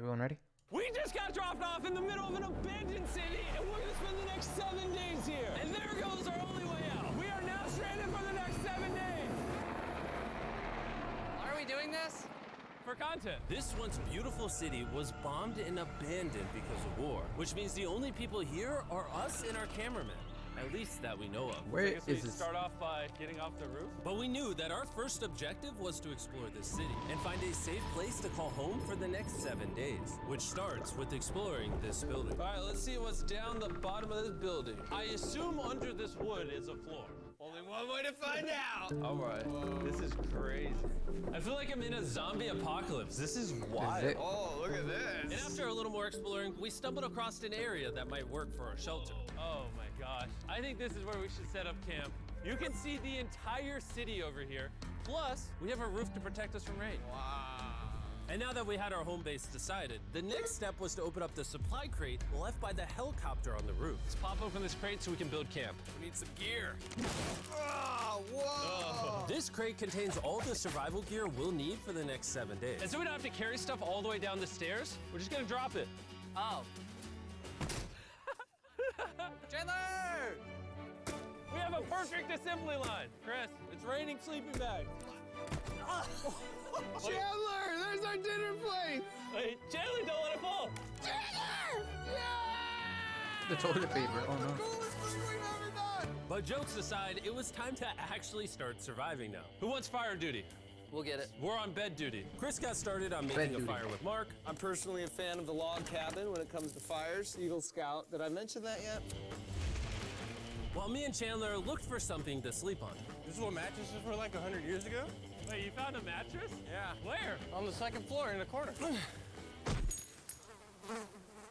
Everyone ready? We just got dropped off in the middle of an abandoned city, and we're gonna spend the next 7 days here. And there goes our only way out. We are now stranded for the next 7 days. Why are we doing this? For content. This once beautiful city was bombed and abandoned because of war, which means the only people here are us and our cameraman. At least that we know of. Where I guess we is this? start off by getting off the roof. But we knew that our first objective was to explore this city and find a safe place to call home for the next 7 days, which starts with exploring this building. All right, let's see what's down the bottom of this building. I assume under this wood is a floor. Only one way to find out. All right, this is crazy. I feel like I'm in a zombie apocalypse. This is wild. it? Oh, look at And this. after a little more exploring, we stumbled across an area that might work for our shelter. Oh my gosh. I think this is where we should set up camp. You can see the entire city over here. Plus, we have a roof to protect us from rain. Wow. And now that we had our home base decided, the next step was to open up the supply crate left by the helicopter on the roof. Let's pop open this crate so we can build camp. We need some gear. Oh, whoa. This crate contains all the survival gear we'll need for the next 7 days. And so we don't have to carry stuff all the way down the stairs. We're just gonna drop it. Oh. Chandler! We have a perfect assembly line. Chris, it's raining sleeping bags. Chandler, there's our dinner plate. Wait, Chandler, don't let it fall. Chandler! Yeah! The toilet paper. Oh no. Coolest thing we've ever done. But jokes aside, it was time to actually start surviving now. Who wants fire duty? We'll get it. We're on bed duty. Chris got started on making a duty. fire with Mark. I'm personally a fan of the log cabin when it comes to fires. Eagle Scout. Did I mention that yet? While me and Chandler looked for something to sleep on. This is what mattresses were like 100 years ago? Wait, you found a mattress? Yeah. Where? On the second floor in the corner.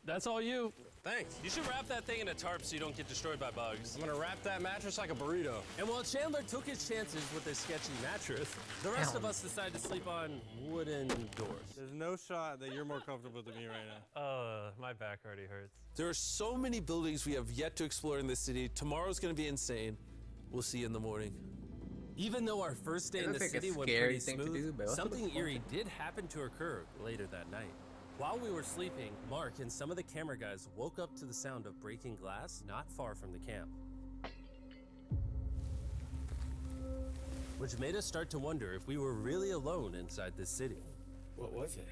That's all you. Thanks. You should wrap that thing in a tarp so you don't get destroyed by bugs. I'm gonna wrap that mattress like a burrito. And while Chandler took his chances with his sketchy mattress, the rest of us decided to sleep on wooden doors. There's no shot that you're more comfortable than me right now. My back already hurts. There are so many buildings we have yet to explore in this city. Tomorrow's gonna be insane. We'll see you in the morning. Even though our first day It in the looks like a city went scary pretty thing to smooth, do, but also something looks fun. eerie did happen to occur later that night. While we were sleeping, Mark and some of the camera guys woke up to the sound of breaking glass not far from the camp. Which made us start to wonder if we were really alone inside this city. What was it?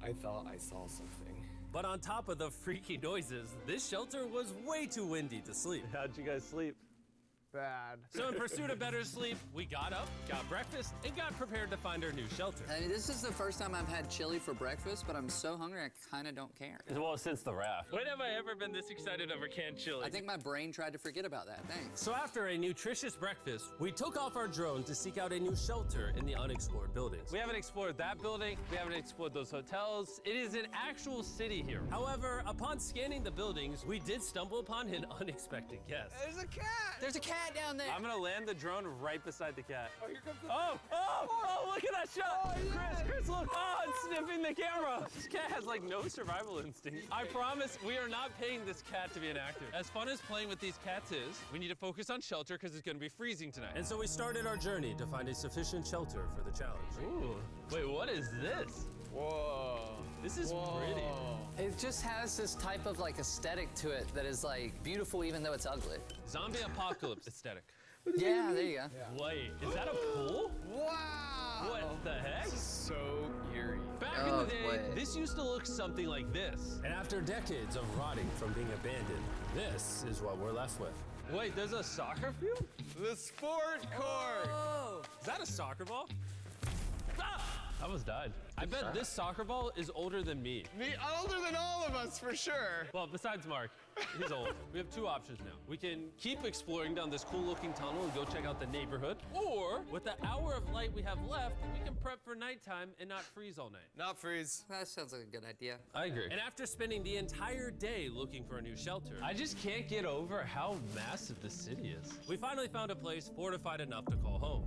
I thought I saw something. But on top of the freaky noises, this shelter was way too windy to sleep. How'd you guys sleep? Bad. So in pursuit of better sleep, we got up, got breakfast, and got prepared to find our new shelter. I mean, this is the first time I've had chili for breakfast, but I'm so hungry I kind of don't care. Well, since the raft. When have I ever been this excited over canned chili? I think my brain tried to forget about that. Thanks. So after a nutritious breakfast, we took off our drone to seek out a new shelter in the unexplored buildings. We haven't explored that building. We haven't explored those hotels. It is an actual city here. However, upon scanning the buildings, we did stumble upon an unexpected guest. There's a cat! There's a cat down there. I'm gonna land the drone right beside the cat. Oh, here comes the... Oh, look at that shot! Chris, look! Oh, it's sniffing the camera! This cat has like no survival instinct. I promise we are not paying this cat to be inactive. As fun as playing with these cats is, we need to focus on shelter because it's gonna be freezing tonight. And so we started our journey to find a sufficient shelter for the challenge. Ooh, wait, what is this? Whoa. This is pretty. It just has this type of like aesthetic to it that is like beautiful even though it's ugly. Zombie apocalypse aesthetic. Yeah, there you go. Wait, is that a pool? Wow! What the heck? So eerie. Back Oh, in the day, wait. this used to look something like this. And after decades of rotting from being abandoned, this is what we're left with. Wait, there's a soccer field? The sport court! Is that a soccer ball? Ah! I almost died. I bet this soccer ball is older than me. Me older than all of us, for sure. Well, besides Mark, he's old. We have two options now. We can keep exploring down this cool looking tunnel and go check out the neighborhood, or with the hour of light we have left, we can prep for nighttime and not freeze all night. Not freeze. That sounds like a good idea. I agree. And after spending the entire day looking for a new shelter, I just can't get over how massive this city is. we finally found a place fortified enough to call home.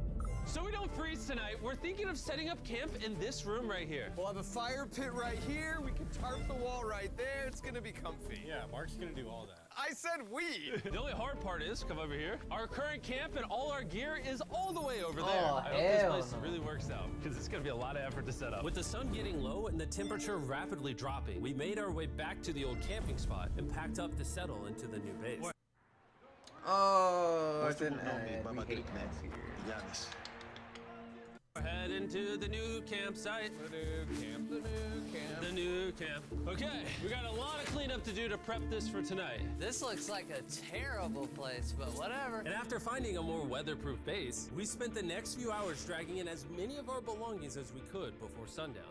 So we don't freeze tonight, we're thinking of setting up camp in this room right here. We'll have a fire pit right here. We can tarp the wall right there. It's gonna be comfy. Yeah, Mark's gonna do all that. I said we. The only hard part is, come over here, our current camp and all our gear is all the way over there. Oh, I hope this hell place no. really works out, because it's gonna be a lot of effort to set up. With the sun getting low and the temperature rapidly dropping, we made our way back to the old camping spot and packed up to settle into the new base. Oh, it's an ad. We hate that here. We're heading to the new campsite. The new camp. The new camp. Okay, we got a lot of cleanup to do to prep this for tonight. This looks like a terrible place, but whatever. And after finding a more weatherproof base, we spent the next few hours dragging in as many of our belongings as we could before sundown.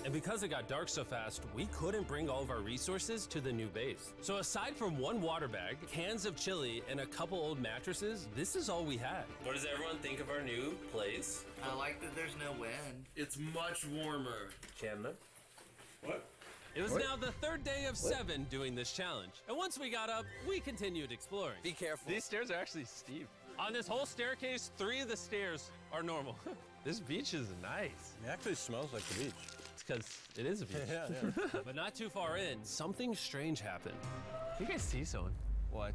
And because it got dark so fast, we couldn't bring all of our resources to the new base. So aside from one water bag, cans of chili, and a couple old mattresses, this is all we had. What does everyone think of our new place? I like that there's no wind. It's much warmer. Camna? It was now the third day of 7 doing this challenge. And once we got up, we continued exploring. Be careful. These stairs are actually steep. On this whole staircase, 3 of the stairs are normal. This beach is nice. It actually smells like the beach. It's because it is a beach. Yeah. But not too far in, something strange happened. You guys see someone? What?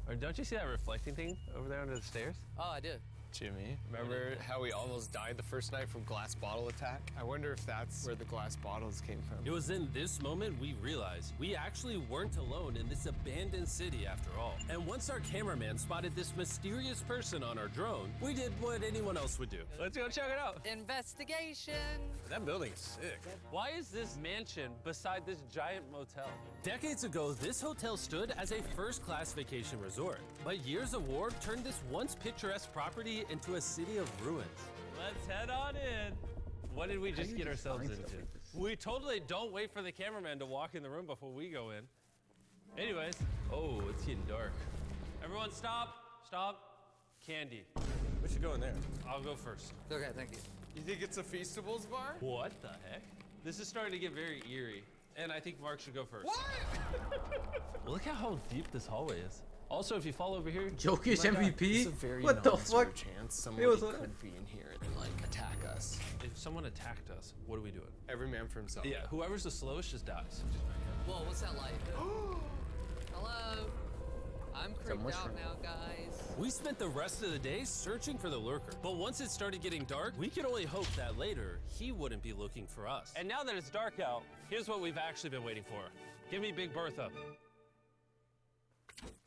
Or don't you see that reflecting thing over there under the stairs? Oh, I do. Jimmy, remember how we almost died the first night from glass bottle attack? I wonder if that's where the glass bottles came from. It was in this moment we realized we actually weren't alone in this abandoned city after all. And once our cameraman spotted this mysterious person on our drone, we did what anyone else would do. Let's go check it out. Investigation. That building's sick. Why is this mansion beside this giant motel? Decades ago, this hotel stood as a first-class vacation resort. But years of war turned this once picturesque property into a city of ruins. Let's head on in. What did we just get ourselves into? We totally don't wait for the cameraman to walk in the room before we go in. Anyways, oh, it's getting dark. Everyone stop, stop. Candy. We should go in there. I'll go first. Okay, thank you. You think it's a Feastables bar? What the heck? This is starting to get very eerie, and I think Mark should go first. What? Look at how deep this hallway is. Also, if you fall over here, Jokic MVP? It's a very What the non-zero fuck? chance It somebody was could be in here and like attack us. if someone attacked us, what are we doing? Every man for himself. Yeah, whoever's the slowest just dies. Whoa, what's that light? Hello. I'm creeped out now, guys. We spent the rest of the day searching for the lurker. But once it started getting dark, we could only hope that later he wouldn't be looking for us. And now that it's dark out, here's what we've actually been waiting for. Give me Big Bertha.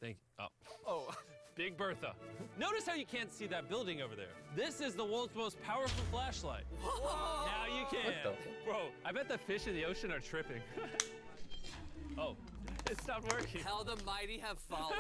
Thank you. Oh. Big Bertha. Notice how you can't see that building over there. This is the world's most powerful flashlight. Now you can. Bro, I bet the fish in the ocean are tripping. Oh, it stopped working. How the mighty have fallen.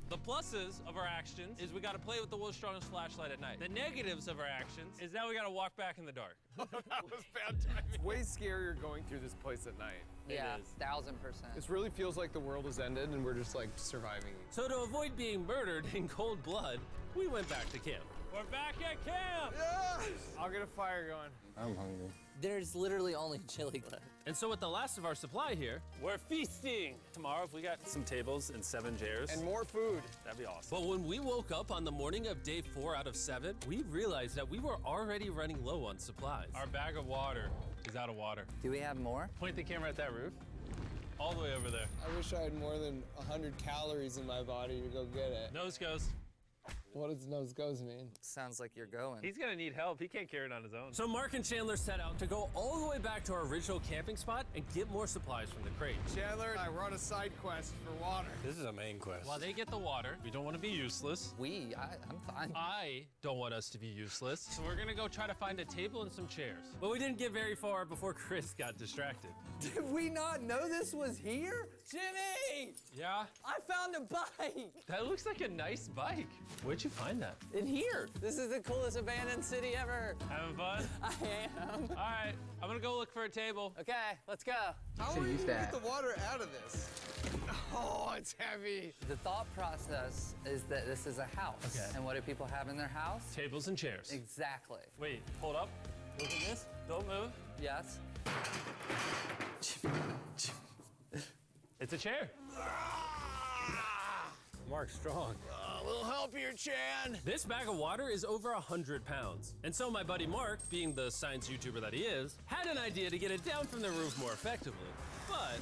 The pluses of our actions is we gotta play with the world's strongest flashlight at night. The negatives of our actions is now we gotta walk back in the dark. That was bad timing. It's way scarier going through this place at night. Yeah, is. 1000%. This really feels like the world has ended and we're just like surviving. So to avoid being murdered in cold blood, we went back to camp. We're back at camp! Yeah! I'll get a fire going. I'm hungry. There's literally only chili left. And so with the last of our supply here, We're feasting! Tomorrow, if we got some tables and 7 chairs, And more food. that'd be awesome. but when we woke up on the morning of day 4 out of 7, we realized that we were already running low on supplies. Our bag of water is out of water. Do we have more? Point the camera at that roof. All the way over there. I wish I had more than 100 calories in my body to go get it. Nose goes. What does nose goes mean? Sounds like you're going. He's gonna need help. He can't carry it on his own. So Mark and Chandler set out to go all the way back to our original camping spot and get more supplies from the crate. Chandler and I were on a side quest for water. This is a main quest. While they get the water, we don't want to be useless. I'm fine. I don't want us to be useless. So we're gonna go try to find a table and some chairs. But we didn't get very far before Chris got distracted. Did we not know this was here? Jimmy! Yeah? I found a bike! That looks like a nice bike. Where'd you find that? In here. This is the coolest abandoned city ever. Having fun? I am. All right, I'm gonna go look for a table. Okay, let's go. How Should've are you used gonna that. get the water out of this? Oh, it's heavy. The thought process is that this is a house. Okay. And what do people have in their house? Tables and chairs. Exactly. Wait, hold up. Look at this. Don't move. Yes. It's a chair. Mark, strong. A little help here, Chan. This bag of water is over 100 pounds. And so my buddy Mark, being the science YouTuber that he is, had an idea to get it down from the roof more effectively. But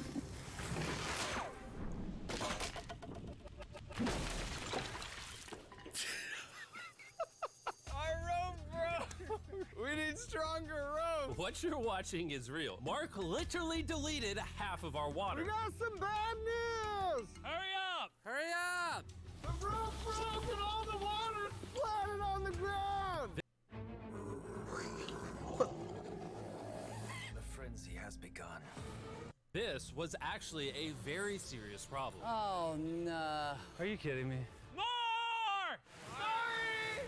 Our rope broke. We need stronger rope. what you're watching is real. Mark literally deleted half of our water. got some bad news. Hurry up! Hurry up! The rope broke and all the water splattered on the ground. The frenzy has begun. This was actually a very serious problem. Oh, no. Are you kidding me? More!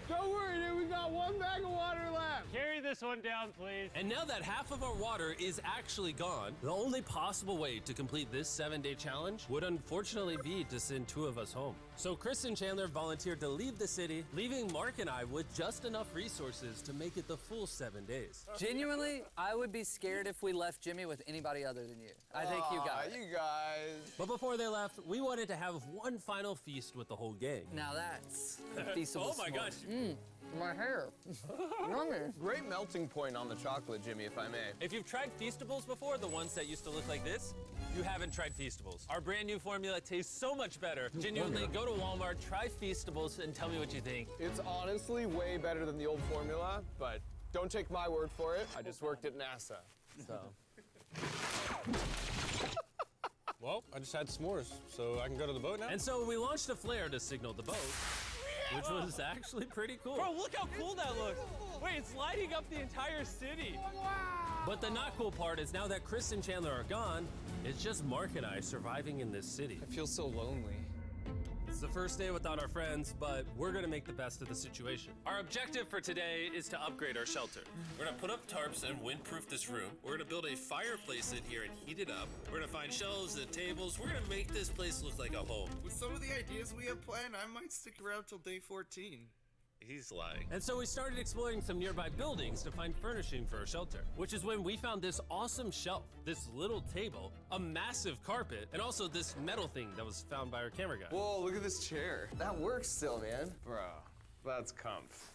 Don't worry, dude. We got one bag of water left. Carry this one down, please. And now that half of our water is actually gone, the only possible way to complete this 7-day challenge would unfortunately be to send 2 of us home. So Chris and Chandler volunteered to leave the city, leaving Mark and I with just enough resources to make it the full 7 days. Genuinely, I would be scared if we left Jimmy with anybody other than you. I think you got it. You guys. But before they left, we wanted to have one final feast with the whole gang. Now that's feasible. Oh my gosh. My hair. Yummy. Great melting point on the chocolate, Jimmy, if I may. If you've tried Feastables before, the ones that used to look like this, you haven't tried Feastables. Our brand new formula tastes so much better. Genuinely, go to Walmart, try Feastables, and tell me what you think. It's honestly way better than the old formula, but don't take my word for it. I just worked at NASA, so. Well, I just had s'mores, so I can go to the boat now? And so we launched a flare to signal the boat, which was actually pretty cool. Bro, look how cool that looks. Wait, it's lighting up the entire city. But the not cool part is now that Chris and Chandler are gone, it's just Mark and I surviving in this city. I feel so lonely. It's the first day without our friends, but we're gonna make the best of the situation. Our objective for today is to upgrade our shelter. We're gonna put up tarps and windproof this room. We're gonna build a fireplace in here and heat it up. We're gonna find shelves and tables. We're gonna make this place look like a home. With some of the ideas we have planned, I might stick around till day 14. He's lying. And so we started exploring some nearby buildings to find furnishing for our shelter, which is when we found this awesome shelf, this little table, a massive carpet, and also this metal thing that was found by our camera guy. Whoa, look at this chair. That works still, man. Bro, that's comf.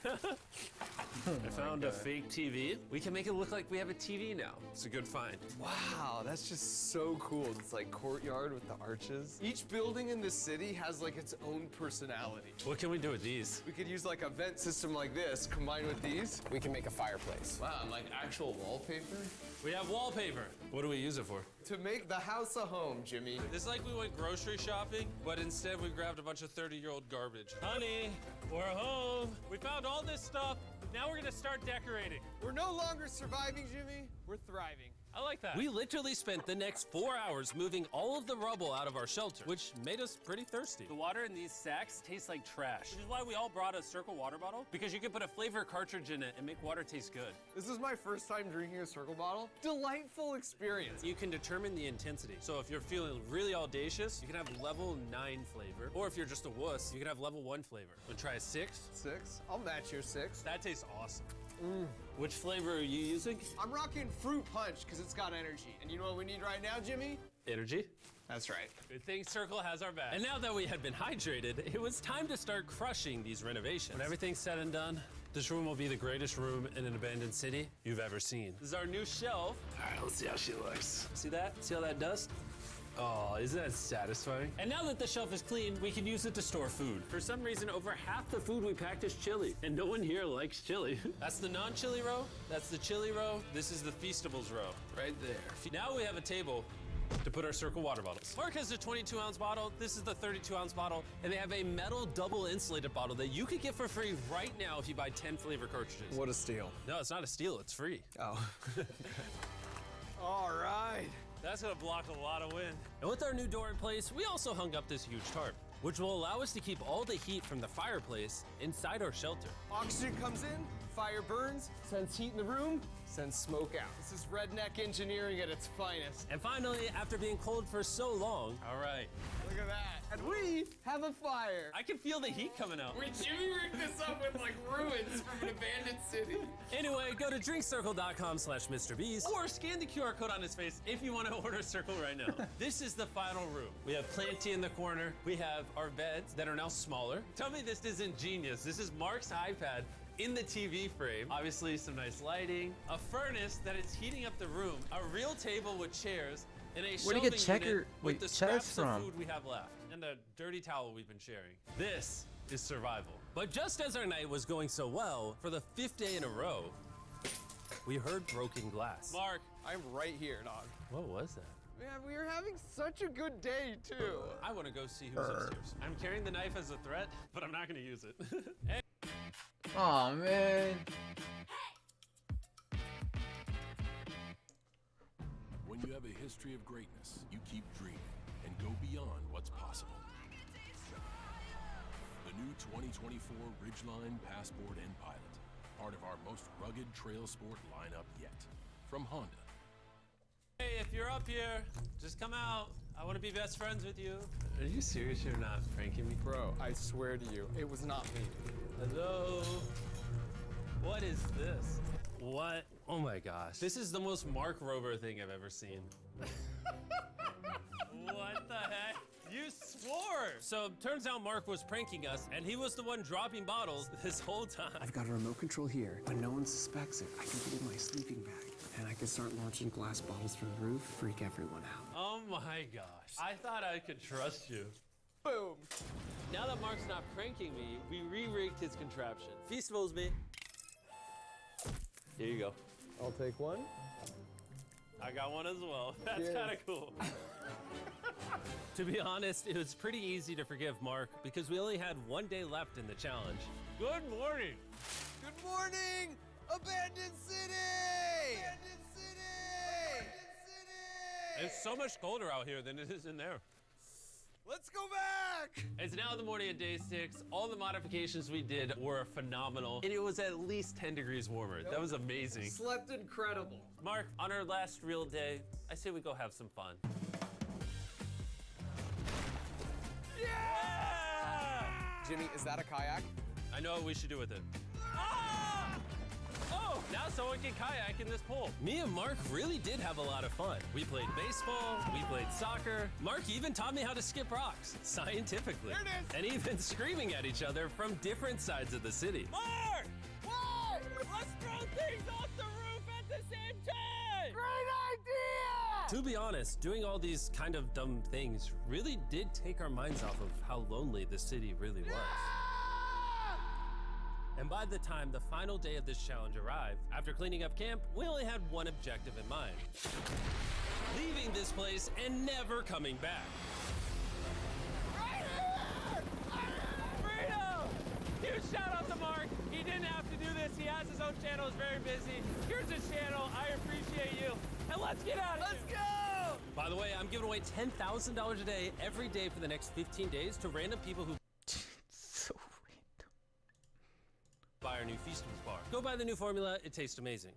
I found a fake TV. We can make it look like we have a TV now. It's a good find. Wow, that's just so cool. It's like courtyard with the arches. Each building in this city has like its own personality. What can we do with these? We could use like a vent system like this, combined with these. We can make a fireplace. Wow, and like actual wallpaper? We have wallpaper. What do we use it for? To make the house a home, Jimmy. It's like we went grocery shopping, but instead we grabbed a bunch of 30-year-old garbage. Honey, we're home. We found all this stuff. Now we're gonna start decorating. We're no longer surviving, Jimmy. We're thriving. I like that. We literally spent the next 4 hours moving all of the rubble out of our shelter, which made us pretty thirsty. The water in these sacks tastes like trash, which is why we all brought a Circle water bottle, because you can put a flavor cartridge in it and make water taste good. This is my first time drinking a Circle bottle. Delightful experience. You can determine the intensity. So if you're feeling really audacious, you can have level 9 flavor. Or if you're just a wuss, you can have level 1 flavor. Wanna try a 6? 6? I'll match your 6. That tastes awesome. Which flavor are you using? I'm rocking Fruit Punch because it's got energy. And you know what we need right now, Jimmy? Energy. That's right. Good thing Circle has our back. And now that we had been hydrated, it was time to start crushing these renovations. When everything's said and done, this room will be the greatest room in an abandoned city you've ever seen. This is our new shelf. All right, let's see how she looks. See that? See all that dust? Oh, isn't that satisfying? And now that the shelf is clean, we can use it to store food. For some reason, over half the food we packed is chili, and no one here likes chili. That's the non-chili row, that's the chili row, this is the Feastables row, right there. Now we have a table to put our Circle water bottles. Mark has a 22-ounce bottle, this is the 32-ounce bottle, and they have a metal double insulated bottle that you could get for free right now if you buy 10 flavor cartridges. What a steal. No, it's not a steal, it's free. Oh. All right. That's gonna block a lot of wind. And with our new door in place, we also hung up this huge tarp, which will allow us to keep all the heat from the fireplace inside our shelter. Oxygen comes in, fire burns, sends heat in the room, sends smoke out. This is redneck engineering at its finest. And finally, after being cold for so long, all right, Look at that. And we have a fire. I can feel the heat coming out. Wait, Jimmy rigged this up with like ruins from an abandoned city. Anyway, go to drinkcircle.com/MrBeast. Or scan the QR code on his face if you want to order Circle right now. This is the final room. We have Planty in the corner. We have our beds that are now smaller. Tell me this isn't genius. This is Mark's iPad in the TV frame. Obviously some nice lighting, a furnace that is heating up the room, a real table with chairs, and a Where do you get shelving unit checker- with wait, the chairs scraps from? of food we have left, and the dirty towel we've been sharing. This is survival. But just as our night was going so well, for the 5th day in a row, we heard broken glass. Mark, I'm right here, dog. What was that? Man, we are having such a good day, too. I want to go see who's upstairs. I'm carrying the knife as a threat, but I'm not going to use it. Hey. Oh man. When you have a history of greatness, you keep dreaming and go beyond what's possible. The new 2024 Ridgeline, Passport, and Pilot, part of our most rugged trail sport lineup yet. From Honda. Hey, if you're up here, just come out. I want to be best friends with you. Are you serious? You're not pranking me? Bro, I swear to you, it was not me. Hello? What is this? What? Oh my gosh. This is the most Mark Rober thing I've ever seen. What the heck? You swore! So turns out Mark was pranking us, and he was the one dropping bottles this whole time. I've got a remote control here. When no one suspects it, I can put it in my sleeping bag. And I can start launching glass bottles from the roof, freak everyone out. Oh my gosh. I thought I could trust you. Boom. Now that Mark's not pranking me, we re-rigged his contraption. Feastables me. Here you go. I'll take one. I got one as well. That's Cheers. kind of cool. To be honest, it was pretty easy to forgive Mark because we only had 1 day left in the challenge. Good morning. Good morning, Abandoned City! Abandoned City! Abandoned City! It's so much colder out here than it is in there. Let's go back! It's now the morning of day 6. All the modifications we did were phenomenal, and it was at least 10 degrees warmer. That was amazing. Slept incredible. Mark, on our last real day, I say we go have some fun. Yeah! Jimmy, is that a kayak? I know what we should do with it. Ah! Oh, now someone can kayak in this pool. Me and Mark really did have a lot of fun. We played baseball, we played soccer. Mark even taught me how to skip rocks, scientifically. There it is. And even screaming at each other from different sides of the city. Mark! What? Let's throw things off the roof at the same time! Great idea! To be honest, doing all these kind of dumb things really did take our minds off of how lonely the city really was. And by the time the final day of this challenge arrived, after cleaning up camp, we only had one objective in mind. Leaving this place and never coming back. Freedom! Huge shout out to Mark. He didn't have to do this. He has his own channel. He's very busy. Here's his channel. I appreciate you. And let's get out of here. Let's go! By the way, I'm giving away $10,000 a day every day for the next 15 days to random people who So random. buy our new Feastables bar. Go buy the new formula. It tastes amazing.